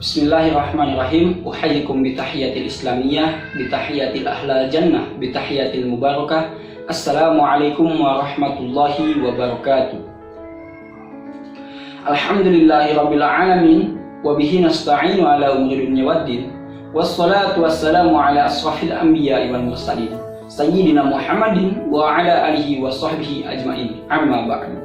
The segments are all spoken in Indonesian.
Bismillahirrahmanirrahim. Uhayyikum bitahiyatil islamiyah, bitahiyatil ahlal jannah, bitahiyatil mubarakah. Assalamualaikum warahmatullahi wabarakatuh. Alhamdulillahi rabbil alamin, wabihi nasta'inu ala umuri dunya waddin, wassalatu wassalamu ala asrafil anbiya'i wal mursalin, sayyidina Muhammadin wa ala alihi wa sahbihi ajma'in. Amma ba'du.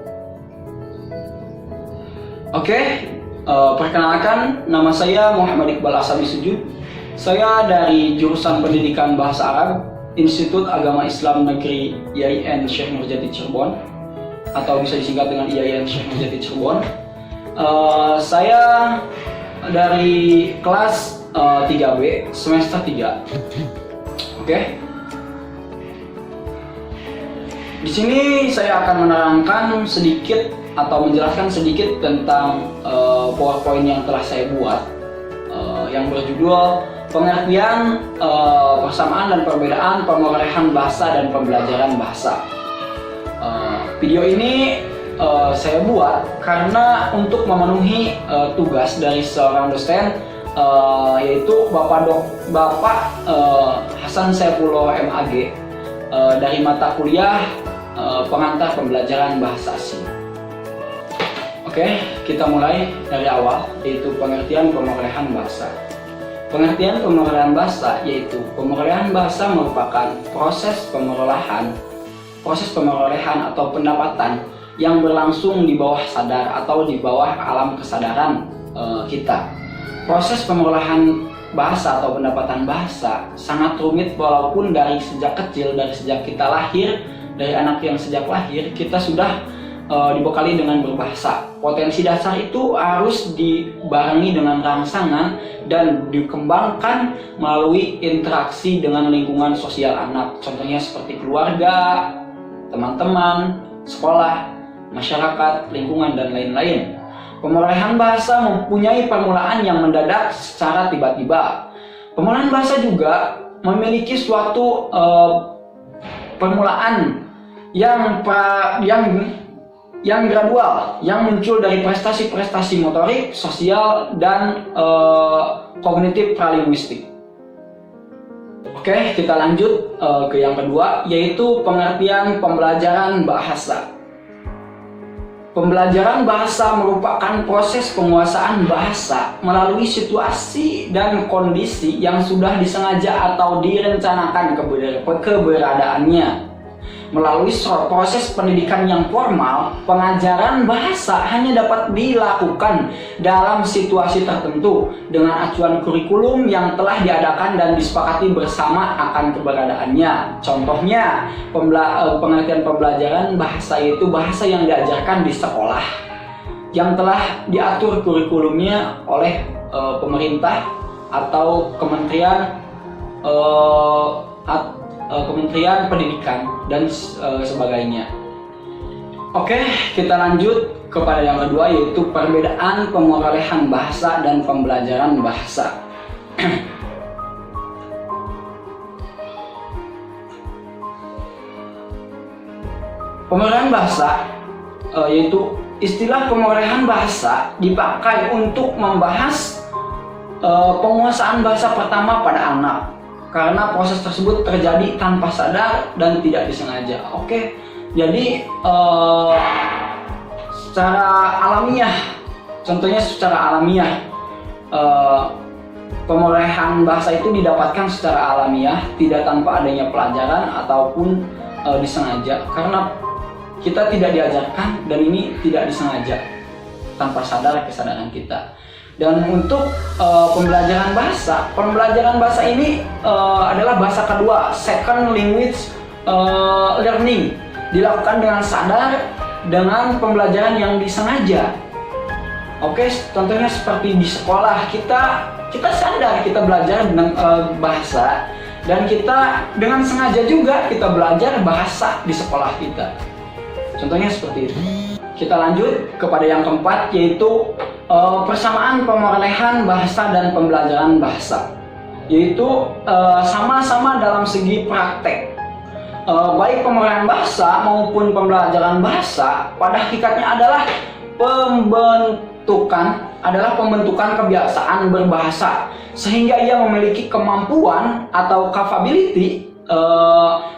Perkenalkan, nama saya Muhammad Iqbal Asabi Sujud. Saya dari jurusan Pendidikan Bahasa Arab, Institut Agama Islam Negeri IAIN Syekh Nurjati Cirebon, atau bisa disingkat dengan IAIN Syekh Nurjati Cirebon. Saya dari kelas 3B semester 3. Di sini saya akan menerangkan sedikit atau menjelaskan sedikit tentang PowerPoint yang telah saya buat, yang berjudul pengertian, persamaan dan perbedaan perolehan bahasa dan pembelajaran bahasa. Video ini saya buat karena untuk memenuhi tugas dari seorang dosen, yaitu Bapak Hasan Saifullah MAG, dari mata kuliah pengantar pembelajaran bahasa asing. Kita mulai dari awal, yaitu pengertian perolehan bahasa. Pengertian perolehan bahasa yaitu perolehan bahasa merupakan proses perolehan atau pendapatan yang berlangsung di bawah sadar atau di bawah alam kesadaran kita. Proses perolehan bahasa atau pendapatan bahasa sangat rumit, walaupun dari sejak kecil, dari sejak kita lahir, dari anak yang sejak lahir kita sudah dibekali dengan berbahasa. Potensi dasar itu harus dibarengi dengan rangsangan dan dikembangkan melalui interaksi dengan lingkungan sosial anak. Contohnya seperti keluarga, teman-teman, sekolah, masyarakat, lingkungan, dan lain-lain. Perolehan bahasa mempunyai permulaan yang mendadak secara tiba-tiba. Perolehan bahasa juga memiliki suatu permulaan yang gradual, yang muncul dari prestasi-prestasi motorik, sosial, dan kognitif pralinguistik. Kita lanjut ke yang kedua, yaitu pengertian pembelajaran bahasa. Pembelajaran bahasa merupakan proses penguasaan bahasa melalui situasi dan kondisi yang sudah disengaja atau direncanakan keberadaannya. Melalui proses pendidikan yang formal, pengajaran bahasa hanya dapat dilakukan dalam situasi tertentu dengan acuan kurikulum yang telah diadakan dan disepakati bersama akan keberadaannya. Contohnya, pengertian pembelajaran bahasa yaitu bahasa yang diajarkan di sekolah yang telah diatur kurikulumnya oleh pemerintah atau Kementerian Pendidikan dan sebagainya. Kita lanjut kepada yang kedua, yaitu perbedaan perolehan bahasa dan pembelajaran bahasa. Perolehan bahasa yaitu istilah perolehan bahasa dipakai untuk membahas penguasaan bahasa pertama pada anak, karena proses tersebut terjadi tanpa sadar dan tidak disengaja. Jadi secara alamiah, contohnya secara alamiah, perolehan bahasa itu didapatkan secara alamiah, tidak tanpa adanya pelajaran ataupun disengaja, karena kita tidak diajarkan dan ini tidak disengaja, tanpa sadar kesadaran kita. Dan untuk pembelajaran bahasa ini adalah bahasa kedua, second language learning, dilakukan dengan sadar dengan pembelajaran yang disengaja. Contohnya seperti di sekolah, kita sadar kita belajar dengan bahasa, dan kita dengan sengaja juga kita belajar bahasa di sekolah kita. Contohnya seperti itu. Kita lanjut kepada yang keempat, yaitu persamaan perolehan bahasa dan pembelajaran bahasa, yaitu sama-sama dalam segi praktek. Baik perolehan bahasa maupun pembelajaran bahasa pada hakikatnya adalah pembentukan adalah pembentukan kebiasaan berbahasa, sehingga ia memiliki kemampuan atau capability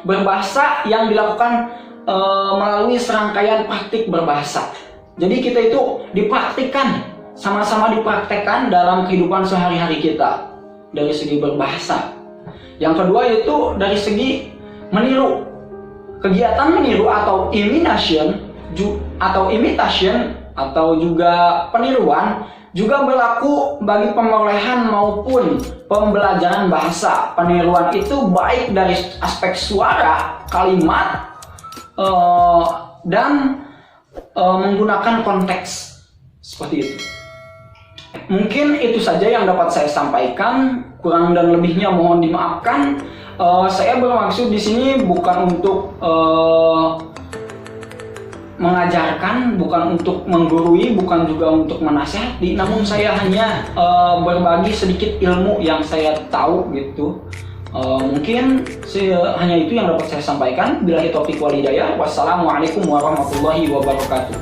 berbahasa yang dilakukan melalui serangkaian praktik berbahasa. Jadi kita itu dipraktikkan, sama-sama dipraktekkan dalam kehidupan sehari-hari kita dari segi berbahasa. Yang kedua yaitu dari segi meniru. Kegiatan meniru atau imitation atau juga peniruan juga berlaku bagi perolehan maupun pembelajaran bahasa. Peniruan itu baik dari aspek suara, kalimat, dan menggunakan konteks seperti itu. Mungkin itu saja yang dapat saya sampaikan. Kurang dan lebihnya mohon dimaafkan. Saya bermaksud di sini bukan untuk mengajarkan, bukan untuk menggurui, bukan juga untuk menasihati, namun saya hanya berbagi sedikit ilmu yang saya tahu gitu. Mungkin hanya itu yang dapat saya sampaikan. Billahi taufiq wal hidayah. Wassalamualaikum warahmatullahi wabarakatuh.